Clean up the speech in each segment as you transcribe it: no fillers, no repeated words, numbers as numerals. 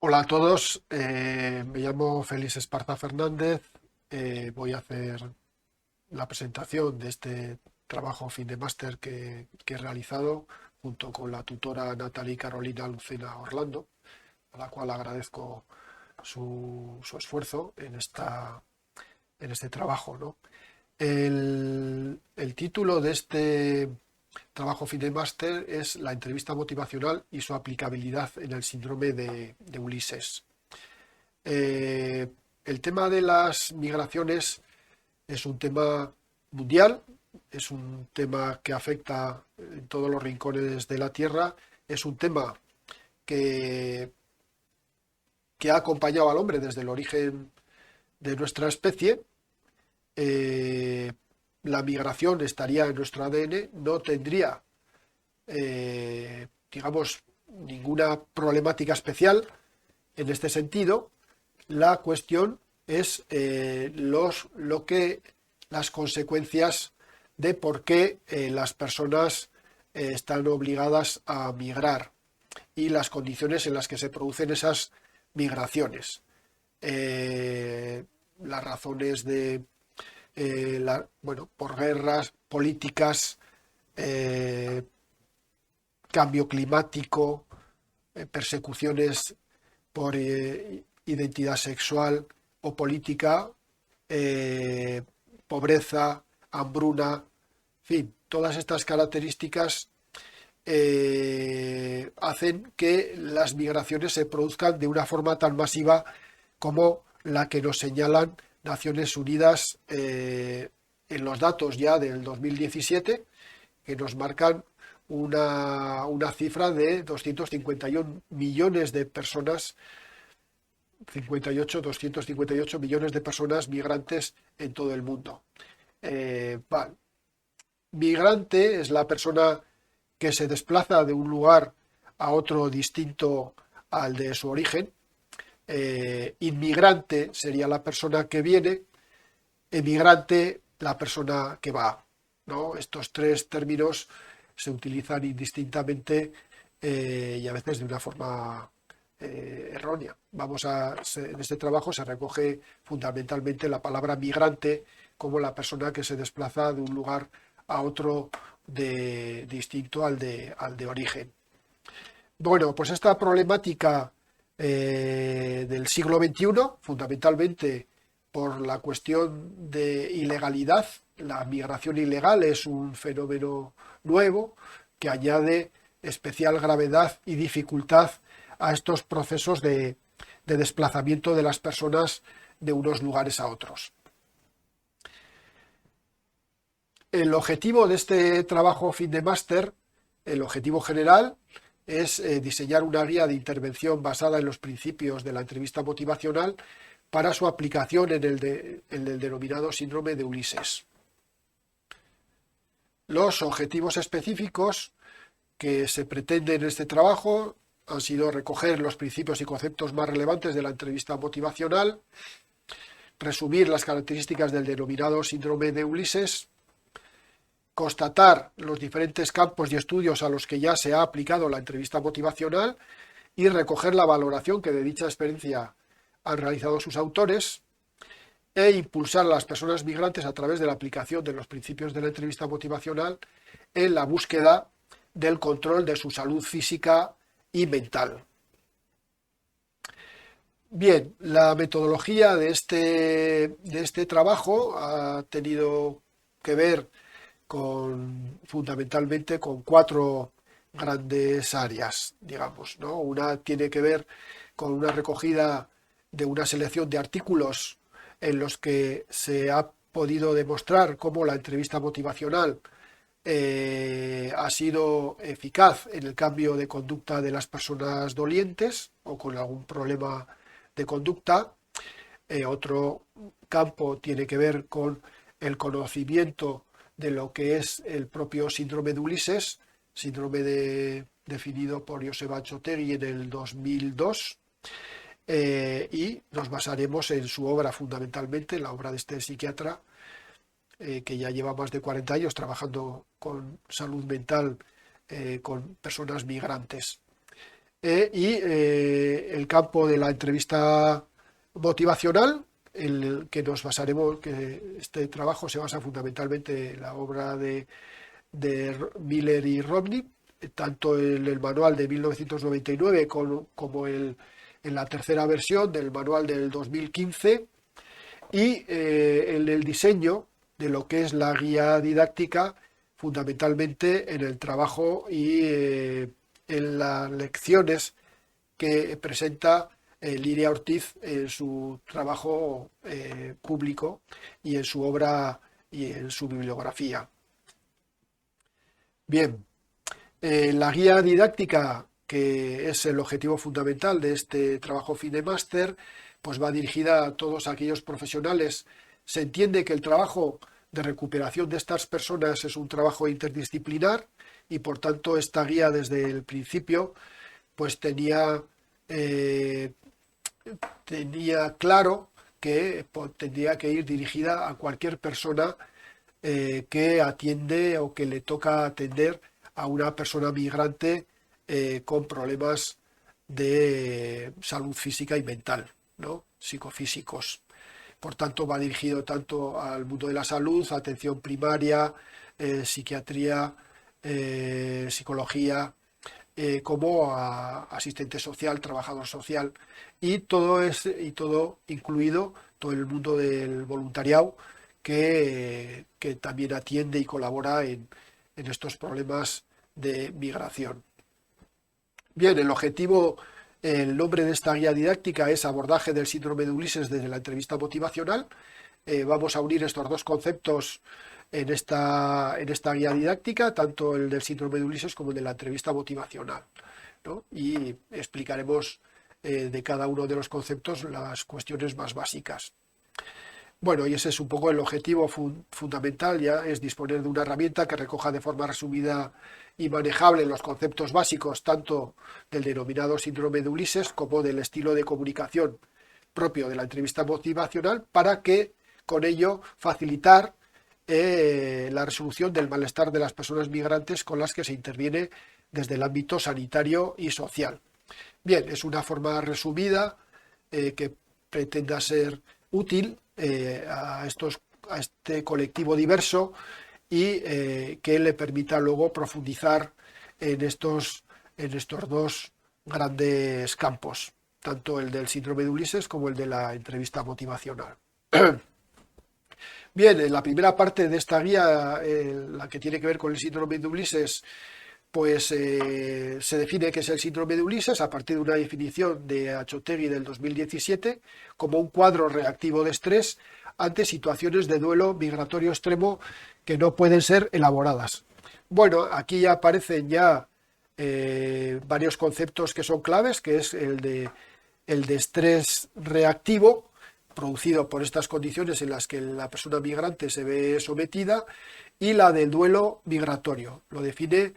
Hola a todos, me llamo Félix Esparza Fernández, voy a hacer la presentación de este trabajo fin de máster que he realizado junto con la tutora Natalie Carolina Lucena Orlando, a la cual agradezco su esfuerzo en este trabajo, ¿no? El título de este trabajo fin de máster es La entrevista motivacional y su aplicabilidad en el síndrome de Ulises. Eh, el tema de las migraciones es un tema mundial, es un tema que afecta en todos los rincones de la Tierra, es un tema que, que ha acompañado al hombre desde el origen de nuestra especie. Eh, la migración estaría en nuestro ADN, no tendría, digamos, ninguna problemática especial en este sentido. La cuestión es las consecuencias de por qué las personas están obligadas a migrar y las condiciones en las que se producen esas migraciones. Las razones bueno, por guerras, políticas, eh, cambio climático, persecuciones por identidad sexual o política, eh, pobreza, hambruna, en fin, todas estas características hacen que las migraciones se produzcan de una forma tan masiva como la que nos señalan Naciones Unidas en los datos ya del 2017, que nos marcan una cifra de 251 millones de personas, 258 millones de personas migrantes en todo el mundo. Vale. Migrante es la persona que se desplaza de un lugar a otro distinto al de su origen. Inmigrante sería la persona que viene, emigrante la persona que va, ¿no? Estos tres términos se utilizan indistintamente y a veces de una forma errónea. En este trabajo se recoge fundamentalmente la palabra migrante como la persona que se desplaza de un lugar a otro distinto al de origen. Bueno, pues esta problemática del siglo XXI, fundamentalmente por la cuestión de ilegalidad, la migración ilegal es un fenómeno nuevo que añade especial gravedad y dificultad a estos procesos de desplazamiento de las personas de unos lugares a otros. El objetivo de este trabajo fin de máster, el objetivo general, es diseñar una guía de intervención basada en los principios de la entrevista motivacional para su aplicación en el denominado síndrome de Ulises. Los objetivos específicos que se pretenden en este trabajo han sido recoger los principios y conceptos más relevantes de la entrevista motivacional, resumir las características del denominado síndrome de Ulises, constatar los diferentes campos y estudios a los que ya se ha aplicado la entrevista motivacional y recoger la valoración que de dicha experiencia han realizado sus autores, e impulsar a las personas migrantes a través de la aplicación de los principios de la entrevista motivacional en la búsqueda del control de su salud física y mental. Bien, la metodología de este trabajo ha tenido que ver fundamentalmente con cuatro grandes áreas, digamos, ¿no? Una tiene que ver con una recogida de una selección de artículos en los que se ha podido demostrar cómo la entrevista motivacional ha sido eficaz en el cambio de conducta de las personas dolientes o con algún problema de conducta. Otro campo tiene que ver con el conocimiento de lo que es el propio síndrome de Ulises, definido por Joseba Chotegui en el 2002, y nos basaremos en su obra fundamentalmente, la obra de este psiquiatra, que ya lleva más de 40 años trabajando con salud mental con personas migrantes. el campo de la entrevista motivacional, en el que nos basaremos, que este trabajo se basa fundamentalmente en la obra de Miller y Romney, tanto en el manual de 1999 como en la tercera versión del manual del 2015, y en el diseño de lo que es la guía didáctica, fundamentalmente en el trabajo y en las lecciones que presenta Liria Ortiz en su trabajo público y en su obra y en su bibliografía. Bien, la guía didáctica, que es el objetivo fundamental de este trabajo fin de máster, pues va dirigida a todos aquellos profesionales. Se entiende que el trabajo de recuperación de estas personas es un trabajo interdisciplinar y por tanto esta guía desde el principio pues tenía claro que tendría que ir dirigida a cualquier persona que atiende o que le toca atender a una persona migrante con problemas de salud física y mental, ¿no? Psicofísicos. Por tanto, va dirigido tanto al mundo de la salud, atención primaria, psiquiatría, psicología, como a asistente social, trabajador social, y todo incluido todo el mundo del voluntariado que también atiende y colabora en estos problemas de migración. Bien, el nombre de esta guía didáctica es Abordaje del síndrome de Ulises desde la entrevista motivacional. Vamos a unir estos dos conceptos en esta guía didáctica, tanto el del síndrome de Ulises como el de la entrevista motivacional, ¿no? Y explicaremos de cada uno de los conceptos las cuestiones más básicas. Bueno, y ese es un poco el objetivo fundamental, ya es disponer de una herramienta que recoja de forma resumida y manejable los conceptos básicos tanto del denominado síndrome de Ulises como del estilo de comunicación propio de la entrevista motivacional, para que con ello facilitar la resolución del malestar de las personas migrantes con las que se interviene desde el ámbito sanitario y social. Bien, es una forma resumida que pretenda ser útil a este colectivo diverso y que le permita luego profundizar en estos dos grandes campos, tanto el del síndrome de Ulises como el de la entrevista motivacional. Bien, en la primera parte de esta guía, la que tiene que ver con el síndrome de Ulises, pues se define qué es el síndrome de Ulises a partir de una definición de Achotegui del 2017 como un cuadro reactivo de estrés ante situaciones de duelo migratorio extremo que no pueden ser elaboradas. Bueno, aquí ya aparecen varios conceptos que son claves, que es el de estrés reactivo, producido por estas condiciones en las que la persona migrante se ve sometida, y la del duelo migratorio. Lo define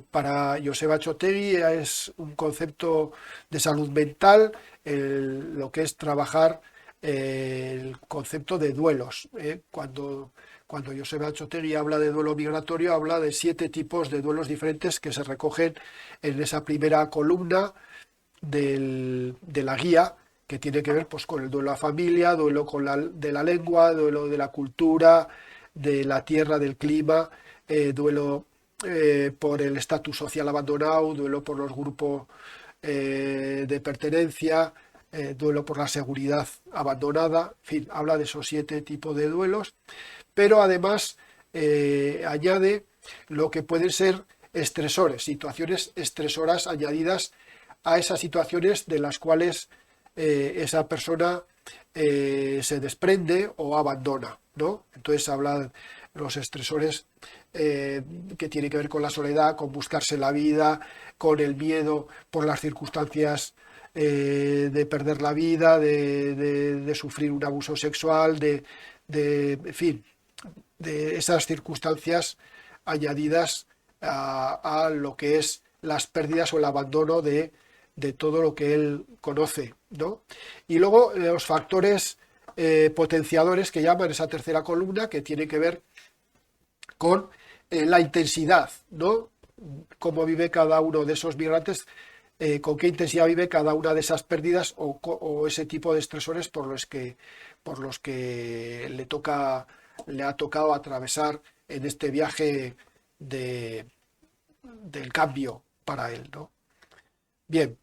para Joseba Achotegui, es un concepto de salud mental, lo que es trabajar el concepto de duelos. Cuando Joseba Achotegui habla de duelo migratorio, habla de 7 tipos de duelos diferentes que se recogen en esa primera columna de la guía, que tiene que ver pues, con el duelo a familia, duelo de la lengua, duelo de la cultura, de la tierra, del clima, duelo por el estatus social abandonado, duelo por los grupos de pertenencia, duelo por la seguridad abandonada, en fin, habla de esos 7 tipos de duelos, pero además añade lo que pueden ser estresores, situaciones estresoras añadidas a esas situaciones de las cuales esa persona se desprende o abandona, ¿no? Entonces habla de los estresores que tienen que ver con la soledad, con buscarse la vida, con el miedo por las circunstancias de perder la vida, de sufrir un abuso sexual, en fin, de esas circunstancias añadidas a lo que es las pérdidas o el abandono de todo lo que él conoce, ¿no? Y luego los factores potenciadores que llaman esa tercera columna, que tiene que ver con la intensidad, ¿no? Cómo vive cada uno de esos migrantes con qué intensidad vive cada una de esas pérdidas o ese tipo de estresores por los que le ha tocado atravesar en este viaje del cambio para él, ¿no? Bien,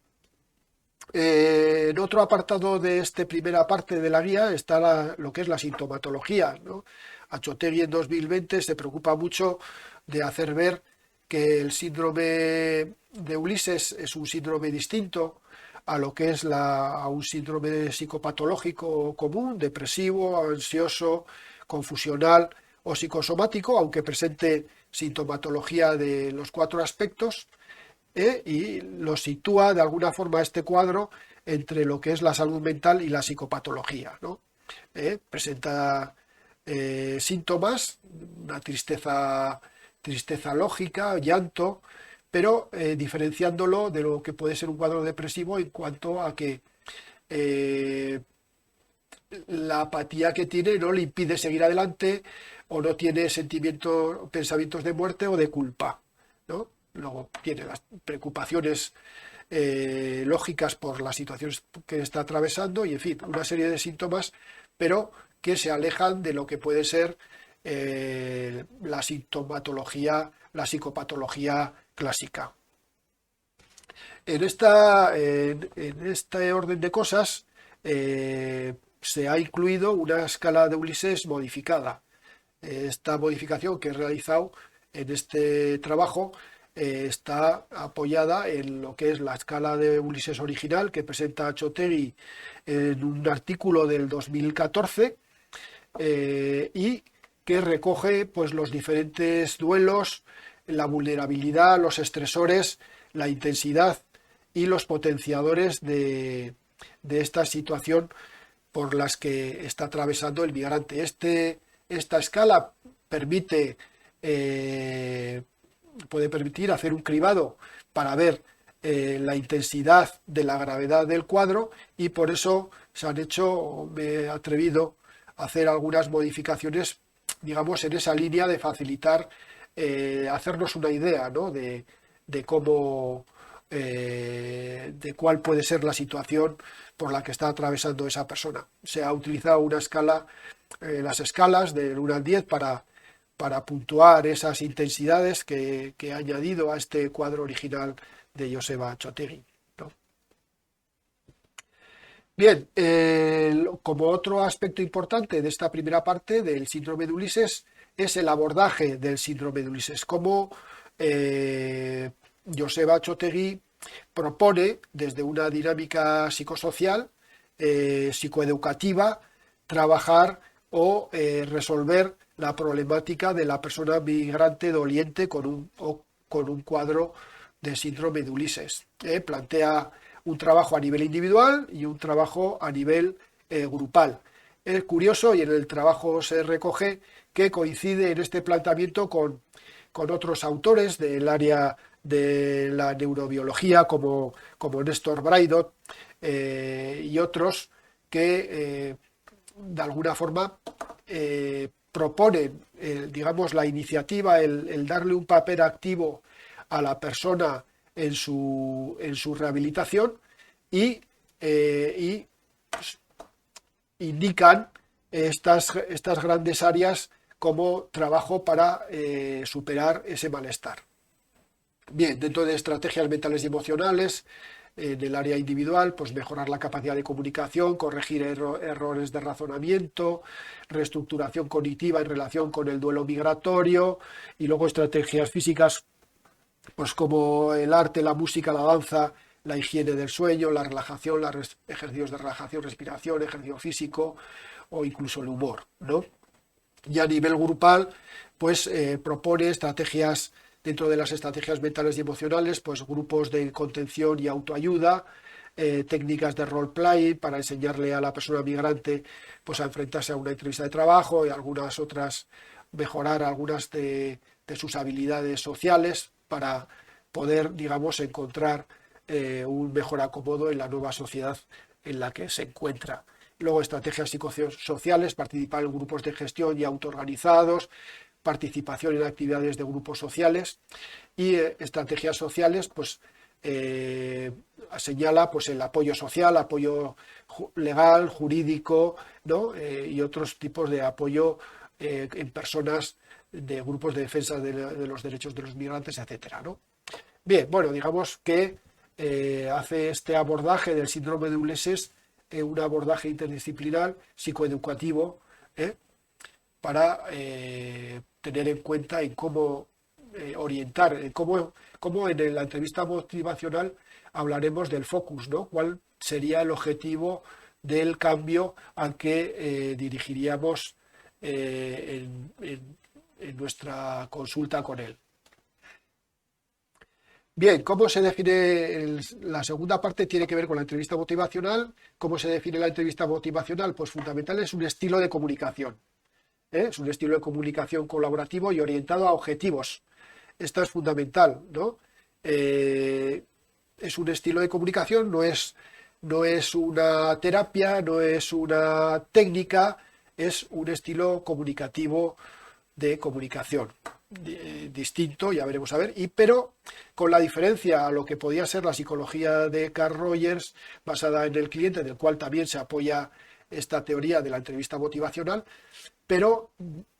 en otro apartado de esta primera parte de la guía está lo que es la sintomatología, ¿no? Achotegui en 2020 se preocupa mucho de hacer ver que el síndrome de Ulises es un síndrome distinto a lo que es a un síndrome psicopatológico común, depresivo, ansioso, confusional o psicosomático, aunque presente sintomatología de los 4 aspectos, y lo sitúa de alguna forma este cuadro entre lo que es la salud mental y la psicopatología, ¿no? Presenta síntomas, una tristeza lógica, llanto, pero diferenciándolo de lo que puede ser un cuadro depresivo en cuanto a que la apatía que tiene no le impide seguir adelante o no tiene pensamientos de muerte o de culpa, ¿no? Luego tiene las preocupaciones lógicas por las situaciones que está atravesando y, en fin, una serie de síntomas, pero que se alejan de lo que puede ser la sintomatología, la psicopatología clásica. En este orden de cosas se ha incluido una escala de Ulises modificada. Esta modificación que he realizado en este trabajo está apoyada en lo que es la escala de Ulises original que presenta Achotegui en un artículo del 2014 y que recoge pues los diferentes duelos, la vulnerabilidad, los estresores, la intensidad y los potenciadores de esta situación por las que está atravesando el migrante. Esta escala puede permitir hacer un cribado para ver la intensidad de la gravedad del cuadro y por eso me he atrevido a hacer algunas modificaciones, digamos, en esa línea de facilitar, hacernos una idea, ¿no? de cómo, de cuál puede ser la situación por la que está atravesando esa persona. Se ha utilizado una escala, las escalas del 1 al 10 para puntuar esas intensidades que he añadido a este cuadro original de Joseba Achotegui, ¿no? Bien, como otro aspecto importante de esta primera parte del síndrome de Ulises es el abordaje del síndrome de Ulises, cómo Joseba Achotegui propone desde una dinámica psicosocial, psicoeducativa, trabajar o resolver la problemática de la persona migrante doliente con un cuadro de síndrome de Ulises. Plantea un trabajo a nivel individual y un trabajo a nivel grupal. Es curioso y en el trabajo se recoge que coincide en este planteamiento con otros autores del área de la neurobiología como Néstor Braidot y otros que de alguna forma proponen, digamos, la iniciativa, el darle un papel activo a la persona en su rehabilitación y pues, indican estas grandes áreas como trabajo para superar ese malestar. Bien, dentro de estrategias mentales y emocionales, en el área individual, pues mejorar la capacidad de comunicación, corregir errores de razonamiento, reestructuración cognitiva en relación con el duelo migratorio y luego estrategias físicas, pues como el arte, la música, la danza, la higiene del sueño, la relajación, ejercicios de relajación, respiración, ejercicio físico o incluso el humor, ¿no? Y a nivel grupal, pues propone estrategias. Dentro de las estrategias mentales y emocionales, pues grupos de contención y autoayuda, técnicas de role-play para enseñarle a la persona migrante pues, a enfrentarse a una entrevista de trabajo y algunas otras, mejorar algunas de sus habilidades sociales para poder, digamos, encontrar un mejor acomodo en la nueva sociedad en la que se encuentra. Luego estrategias psicosociales, participar en grupos de gestión y autoorganizados, participación en actividades de grupos sociales y estrategias sociales, pues señala pues el apoyo social, apoyo legal, jurídico, ¿no? Y otros tipos de apoyo en personas de grupos de defensa de los derechos de los migrantes, etcétera, ¿no? Bien, bueno, digamos que hace este abordaje del síndrome de Ulises, un abordaje interdisciplinar, psicoeducativo, para tener en cuenta en cómo orientar, en cómo en la entrevista motivacional hablaremos del focus, ¿no? ¿Cuál sería el objetivo del cambio al que dirigiríamos en nuestra consulta con él? Bien, ¿cómo se define? La segunda parte tiene que ver con la entrevista motivacional. ¿Cómo se define la entrevista motivacional? Pues fundamental es un estilo de comunicación. Es un estilo de comunicación colaborativo y orientado a objetivos. Esto es fundamental, ¿no? Es un estilo de comunicación, no es una terapia, no es una técnica, es un estilo comunicativo de comunicación distinto, ya veremos a ver, pero con la diferencia a lo que podía ser la psicología de Carl Rogers, basada en el cliente, del cual también se apoya esta teoría de la entrevista motivacional, pero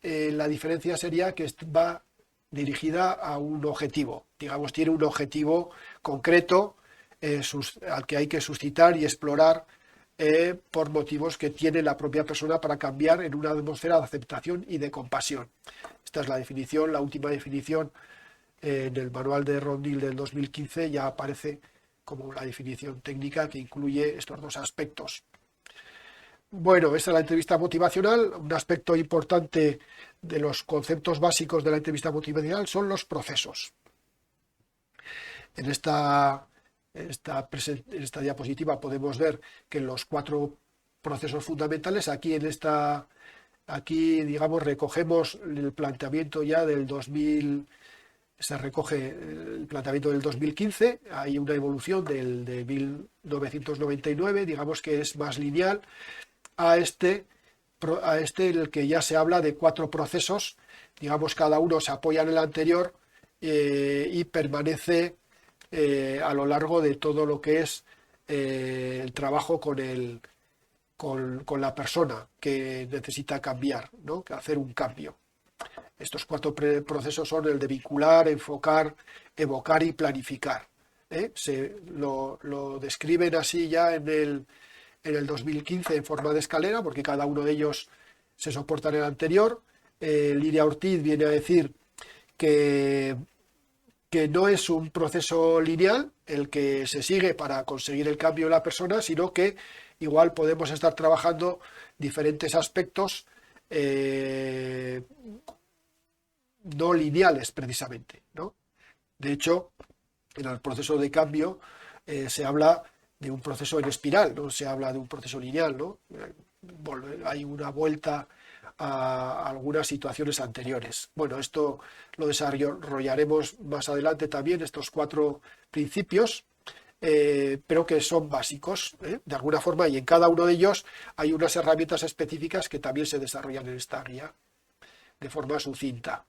la diferencia sería que va dirigida a un objetivo, digamos, tiene un objetivo concreto al que hay que suscitar y explorar por motivos que tiene la propia persona para cambiar en una atmósfera de aceptación y de compasión. Esta es la definición, la última definición en el manual de Rondil del 2015 ya aparece como la definición técnica que incluye estos dos aspectos. Bueno, esta es la entrevista motivacional. Un aspecto importante de los conceptos básicos de la entrevista motivacional son los procesos. En esta diapositiva podemos ver que los 4 procesos fundamentales, aquí digamos recogemos el planteamiento ya del 2000, se recoge el planteamiento del 2015, hay una evolución de 1999, digamos que es más lineal, a este en el que ya se habla de 4 procesos, digamos cada uno se apoya en el anterior y permanece a lo largo de todo lo que es el trabajo con la persona que necesita cambiar, ¿no? Hacer un cambio. Estos 4 procesos son el de vincular, enfocar, evocar y planificar. Lo describen así ya en el 2015 en forma de escalera, porque cada uno de ellos se soporta en el anterior. Lidia Ortiz viene a decir que no es un proceso lineal el que se sigue para conseguir el cambio de la persona, sino que igual podemos estar trabajando diferentes aspectos no lineales precisamente, ¿no? De hecho, en el proceso de cambio se habla de un proceso en espiral, no se habla de un proceso lineal, ¿no? Hay una vuelta a algunas situaciones anteriores. Bueno, esto lo desarrollaremos más adelante también, estos 4 principios, pero que son básicos, de alguna forma, y en cada uno de ellos hay unas herramientas específicas que también se desarrollan en esta guía de forma sucinta.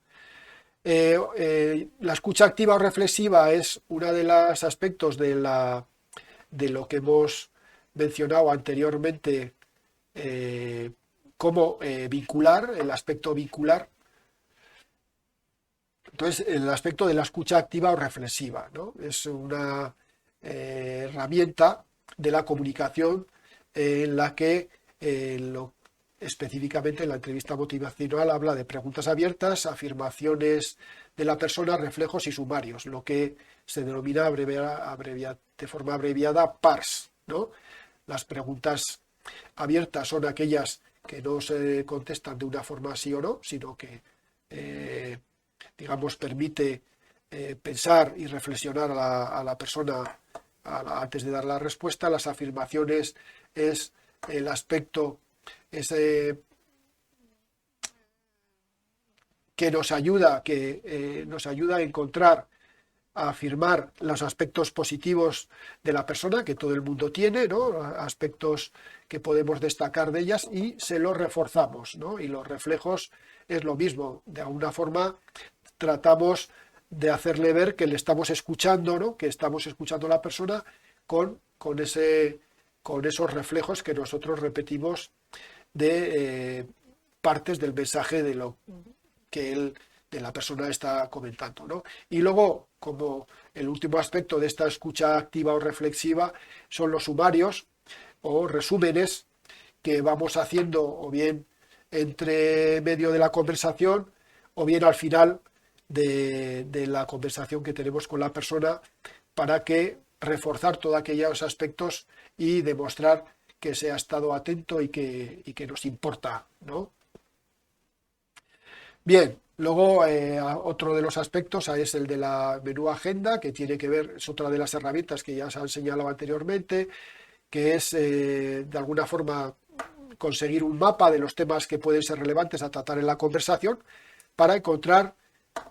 La escucha activa o reflexiva es uno de los aspectos de lo que hemos mencionado anteriormente, cómo vincular, el aspecto vincular. Entonces, el aspecto de la escucha activa o reflexiva, ¿no? Es una herramienta de la comunicación en la que específicamente en la entrevista motivacional habla de preguntas abiertas, afirmaciones de la persona, reflejos y sumarios, lo que se denomina de forma abreviada PARS, ¿no? Las preguntas abiertas son aquellas que no se contestan de una forma sí o no, sino que, digamos, permite pensar y reflexionar a la persona antes de dar la respuesta. Las afirmaciones es el aspecto que nos ayuda a encontrar, a afirmar los aspectos positivos de la persona, que todo el mundo tiene, ¿no? Aspectos que podemos destacar de ellas y se los reforzamos, ¿no? Y los reflejos es lo mismo, de alguna forma tratamos de hacerle ver que le estamos escuchando, ¿no? Que estamos escuchando a la persona con esos reflejos que nosotros repetimos de partes del mensaje de lo que de la persona está comentando, ¿no? Y luego, como el último aspecto de esta escucha activa o reflexiva, son los sumarios o resúmenes que vamos haciendo o bien entre medio de la conversación o bien al final de la conversación que tenemos con la persona, para que reforzar todos aquellos aspectos y demostrar que se ha estado atento y que nos importa, ¿no? Bien, luego otro de los aspectos es el de la menú agenda, que tiene que ver, es otra de las herramientas que ya se han señalado anteriormente, que es de alguna forma conseguir un mapa de los temas que pueden ser relevantes a tratar en la conversación para encontrar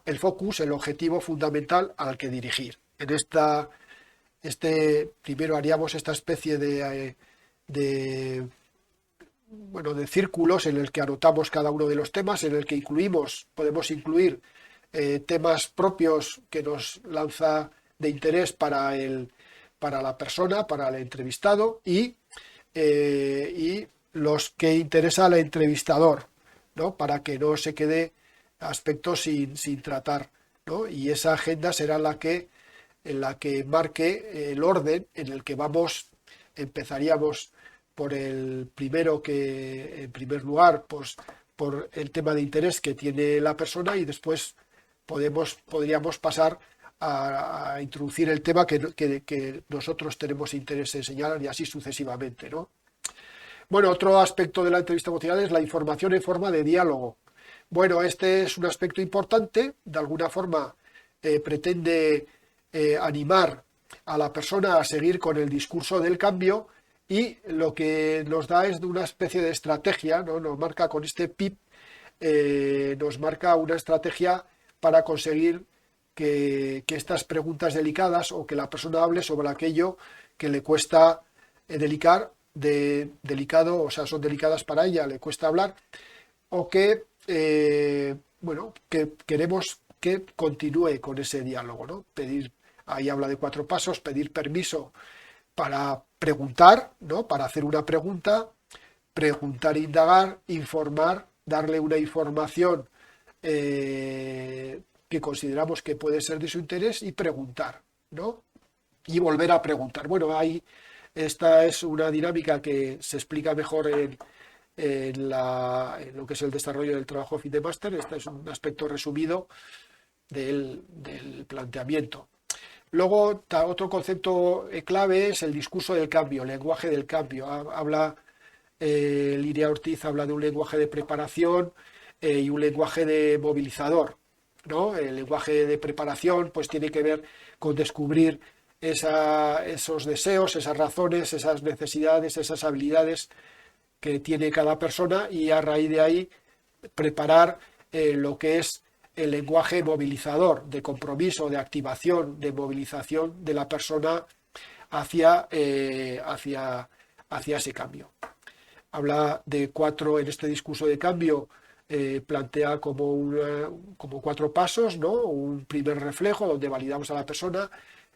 el focus, el objetivo fundamental al que dirigir. En primero haríamos esta especie de círculos en el que anotamos cada uno de los temas, en el que podemos incluir temas propios que nos lanza de interés para la persona, para el entrevistado, y los que interesa al entrevistador, ¿no? Para que no se quede aspectos sin tratar, ¿no? Y esa agenda será en la que marque el orden en el que empezaríamos por el primero, que en primer lugar, pues por el tema de interés que tiene la persona, y después podríamos pasar a introducir el tema que nosotros tenemos interés en señalar, y así sucesivamente, ¿no? Bueno, otro aspecto de la entrevista emocional es la información en forma de diálogo. Bueno, este es un aspecto importante, de alguna forma pretende animar a la persona a seguir con el discurso del cambio, y lo que nos da es de una especie de estrategia, ¿no? Nos marca con este PIP, nos marca una estrategia para conseguir que estas preguntas delicadas, o que la persona hable sobre aquello que le cuesta delicado, o sea, son delicadas para ella, le cuesta hablar, o que queremos que continúe con ese diálogo, ¿no? Ahí habla de 4 pasos: pedir permiso para preguntar, ¿no? Para hacer una pregunta, preguntar, indagar, informar, darle una información que consideramos que puede ser de su interés, y preguntar, ¿no? Y volver a preguntar. Bueno, esta es una dinámica que se explica mejor en lo que es el desarrollo del trabajo fin de máster. Este es un aspecto resumido del planteamiento. Luego, otro concepto clave es el discurso del cambio, el lenguaje del cambio. Liria Ortiz habla de un lenguaje de preparación y un lenguaje de movilizador, ¿no? El lenguaje de preparación pues tiene que ver con descubrir esos deseos, esas razones, esas necesidades, esas habilidades que tiene cada persona, y a raíz de ahí preparar lo que es el lenguaje movilizador, de compromiso, de activación, de movilización de la persona hacia ese cambio. Habla de 4 en este discurso de cambio, plantea como 4 pasos, ¿no? Un primer reflejo donde validamos a la persona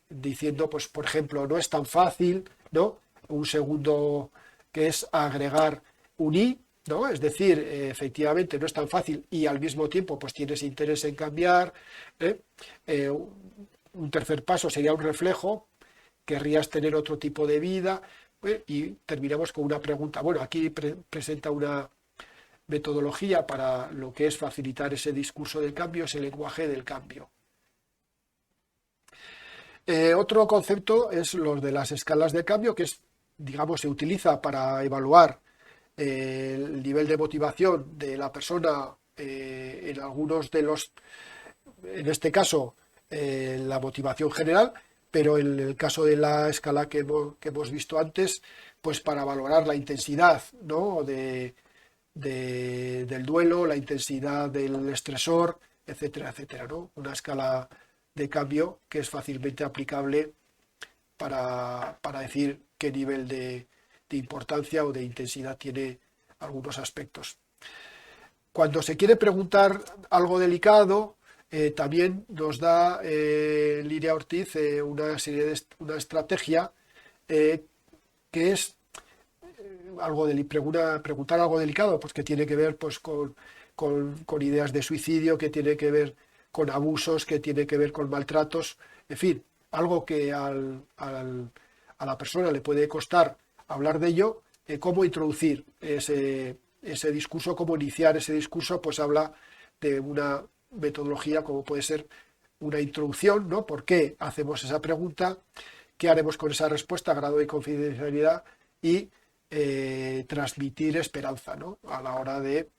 diciendo, pues por ejemplo, no es tan fácil, ¿no? Un segundo, que es agregar un i, ¿no? Es decir, efectivamente no es tan fácil y al mismo tiempo pues tienes interés en cambiar. Un tercer paso sería un reflejo: querrías tener otro tipo de vida. Y terminamos con una pregunta. Bueno, aquí presenta una metodología para lo que es facilitar ese discurso del cambio, ese lenguaje del cambio. Otro concepto es los de las escalas de cambio, que se utiliza para evaluar el nivel de motivación de la persona en algunos en este caso, la motivación general, pero en el caso de la escala que hemos visto antes, pues para valorar la intensidad, ¿no? del duelo, la intensidad del estresor, etcétera, etcétera, ¿no? Una escala de cambio que es fácilmente aplicable para decir qué nivel de importancia o de intensidad tiene algunos aspectos. Cuando se quiere preguntar algo delicado, también nos da Liria Ortiz una estrategia que es preguntar algo delicado, pues que tiene que ver pues, con ideas de suicidio, que tiene que ver con abusos, que tiene que ver con maltratos, en fin, algo que a la persona le puede costar hablar de ello, cómo introducir ese discurso, cómo iniciar ese discurso, pues habla de una metodología como puede ser una introducción, ¿no? ¿Por qué hacemos esa pregunta? ¿Qué haremos con esa respuesta? Grado de confidencialidad y transmitir esperanza, ¿no? A la hora de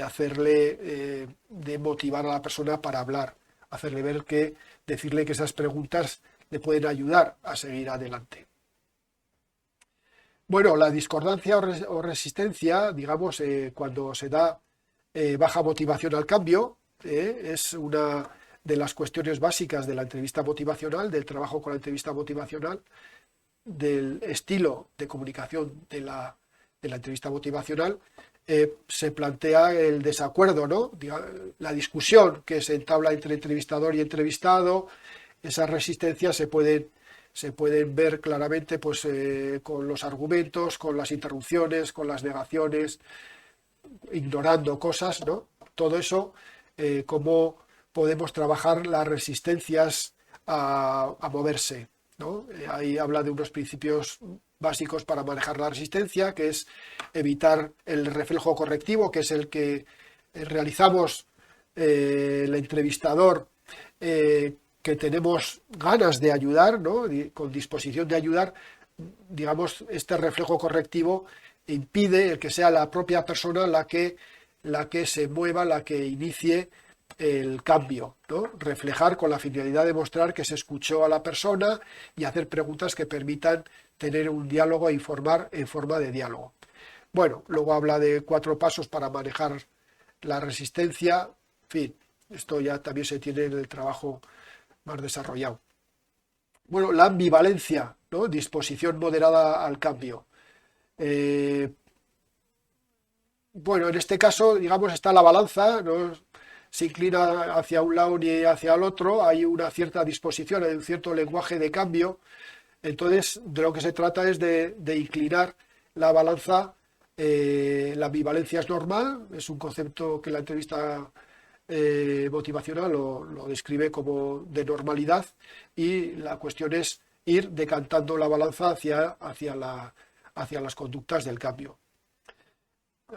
hacerle, de motivar a la persona para hablar, hacerle ver que, decirle que esas preguntas le pueden ayudar a seguir adelante. Bueno, la discordancia o resistencia, digamos, cuando se da baja motivación al cambio, es una de las cuestiones básicas de la entrevista motivacional, del trabajo con la entrevista motivacional, del estilo de comunicación de la entrevista motivacional. Se plantea el desacuerdo, ¿no? La discusión que se entabla entre entrevistador y entrevistado. Esas resistencias se pueden ver claramente pues, con los argumentos, con las interrupciones, con las negaciones, ignorando cosas, ¿no? Todo eso, cómo podemos trabajar las resistencias a moverse, ¿no? Ahí habla de unos principios básicos para manejar la resistencia, que es evitar el reflejo correctivo, que es el que realizamos el entrevistador, que tenemos ganas de ayudar, ¿no? Con disposición de ayudar. Digamos, este reflejo correctivo impide el que sea la propia persona la que se mueva, la que inicie el cambio, ¿no? Reflejar con la finalidad de mostrar que se escuchó a la persona y hacer preguntas que permitan tener un diálogo e informar en forma de diálogo. Bueno, luego habla de 4 pasos para manejar la resistencia. En fin, esto ya también se tiene en el trabajo más desarrollado. Bueno, la ambivalencia, ¿no? Disposición moderada al cambio. Bueno, en este caso, digamos, está la balanza, no se inclina hacia un lado ni hacia el otro, hay una cierta disposición, hay un cierto lenguaje de cambio. Entonces, de lo que se trata es de inclinar la balanza. La ambivalencia es normal, es un concepto que la entrevista motivacional lo describe como de normalidad, y la cuestión es ir decantando la balanza hacia las conductas del cambio.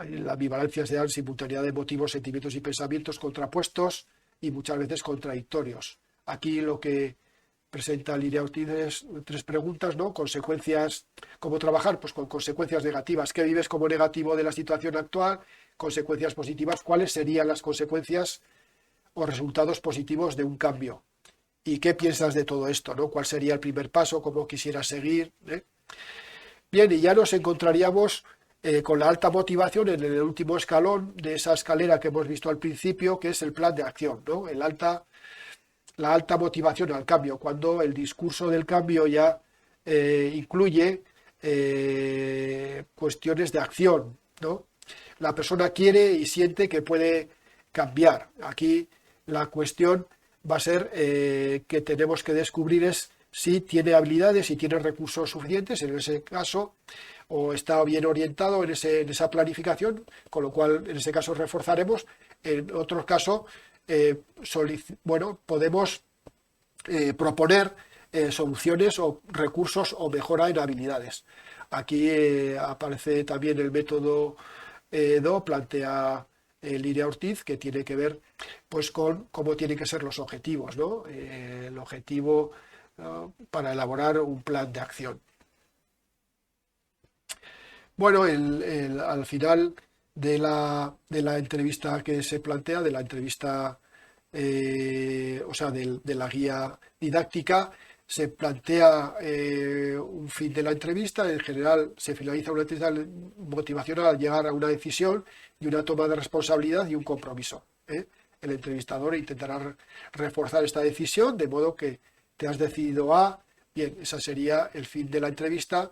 La ambivalencia se da en simultaneidad de motivos, sentimientos y pensamientos contrapuestos y muchas veces contradictorios. Aquí lo que presenta Liria Ortiz es 3 preguntas, ¿no? Consecuencias, ¿cómo trabajar? Pues con consecuencias negativas. ¿Qué vives como negativo de la situación actual? Consecuencias positivas. ¿Cuáles serían las consecuencias o resultados positivos de un cambio? ¿Y qué piensas de todo esto, ¿no? ¿Cuál sería el primer paso? ¿Cómo quisieras seguir? Bien, y ya nos encontraríamos con la alta motivación en el último escalón de esa escalera que hemos visto al principio, que es el plan de acción, ¿no? La alta motivación al cambio, cuando el discurso del cambio ya incluye cuestiones de acción, ¿no? La persona quiere y siente que puede cambiar. Aquí la cuestión va a ser que tenemos que descubrir es si tiene habilidades, si tiene recursos suficientes, en ese caso, o está bien orientado en esa planificación, con lo cual en ese caso reforzaremos. En otros casos, podemos proponer soluciones o recursos o mejora en habilidades. Aquí aparece también el método plantea Liria Ortiz, que tiene que ver pues con cómo tienen que ser los objetivos, ¿no? El objetivo para elaborar un plan de acción. Bueno, al final de la entrevista que se plantea, de la entrevista, de la guía didáctica, se plantea un fin de la entrevista. En general, se finaliza una entrevista motivacional al llegar a una decisión y una toma de responsabilidad y un compromiso. El entrevistador intentará reforzar esta decisión, de modo que te has decidido a. Bien, ese sería el fin de la entrevista.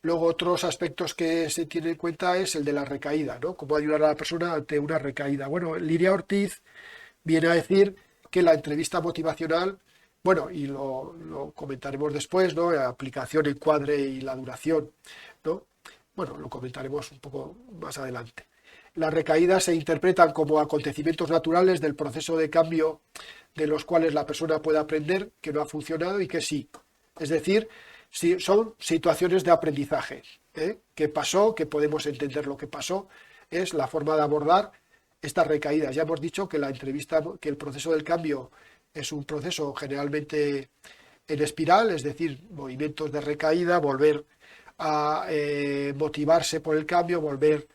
Luego, otros aspectos que se tienen en cuenta es el de la recaída, ¿no? Cómo ayudar a la persona ante una recaída. Bueno, Liria Ortiz viene a decir que la entrevista motivacional, bueno, y lo comentaremos después, ¿no? La aplicación, encuadre y la duración, ¿no? Bueno, lo comentaremos un poco más adelante. Las recaídas se interpretan como acontecimientos naturales del proceso de cambio de los cuales la persona puede aprender que no ha funcionado y que sí. Es decir, son situaciones de aprendizaje. ¿Qué pasó? Que podemos entender lo que pasó. Es la forma de abordar estas recaídas. Ya hemos dicho que la entrevista, que el proceso del cambio es un proceso generalmente en espiral, es decir, movimientos de recaída, volver a motivarse por el cambio, volver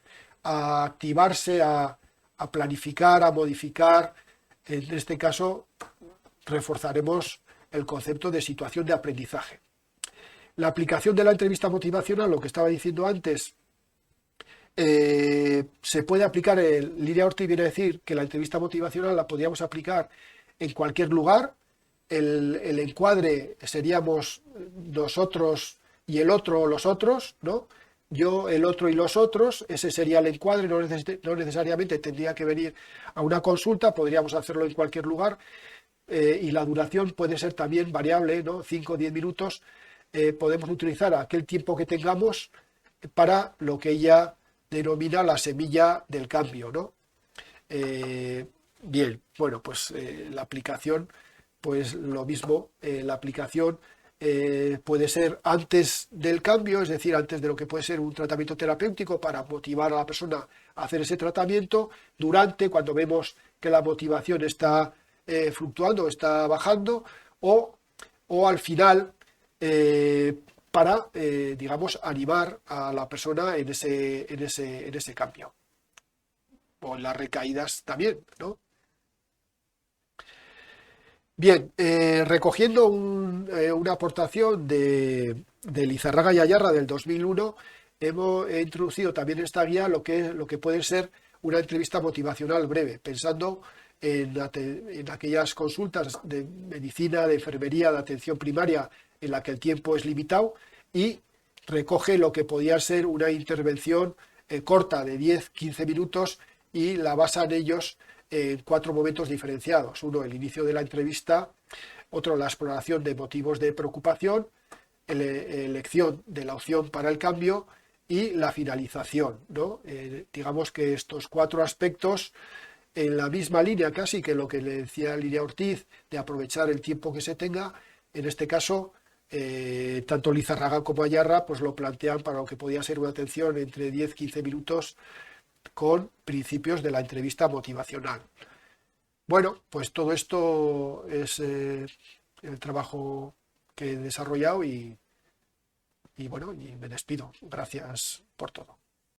a activarse, a planificar, a modificar. En este caso, reforzaremos el concepto de situación de aprendizaje. La aplicación de la entrevista motivacional, lo que estaba diciendo antes, se puede aplicar, Lidia Ortiz viene a decir que la entrevista motivacional la podríamos aplicar en cualquier lugar. El encuadre seríamos nosotros y el otro o los otros, ¿no? Yo, el otro y los otros, ese sería el encuadre, no necesariamente tendría que venir a una consulta, podríamos hacerlo en cualquier lugar, y la duración puede ser también variable, ¿no? 5 o 10 minutos, podemos utilizar aquel tiempo que tengamos para lo que ella denomina la semilla del cambio, ¿no? Bien, bueno, pues la aplicación, pues lo mismo, la aplicación puede ser antes del cambio, es decir, antes de lo que puede ser un tratamiento terapéutico para motivar a la persona a hacer ese tratamiento, durante, cuando vemos que la motivación está fluctuando, está bajando, o al final, para, digamos, animar a la persona en ese cambio. O en las recaídas también, ¿no? Bien, recogiendo una aportación de Lizarraga y Ayarra del 2001, he introducido también en esta guía lo que puede ser una entrevista motivacional breve, pensando en aquellas consultas de medicina, de enfermería, de atención primaria, en la que el tiempo es limitado, y recoge lo que podía ser una intervención corta de 10-15 minutos y la basa en ellos en 4 momentos diferenciados. Uno, el inicio de la entrevista; otro, la exploración de motivos de preocupación; elección de la opción para el cambio; y la finalización, ¿no? Digamos que estos 4 aspectos, en la misma línea casi que lo que le decía Lidia Ortiz, de aprovechar el tiempo que se tenga, en este caso, tanto Lizarraga como Ayarra pues lo plantean para lo que podía ser una atención entre 10-15 minutos con principios de la entrevista motivacional. Bueno, pues todo esto es el trabajo que he desarrollado y bueno, y me despido. Gracias por todo.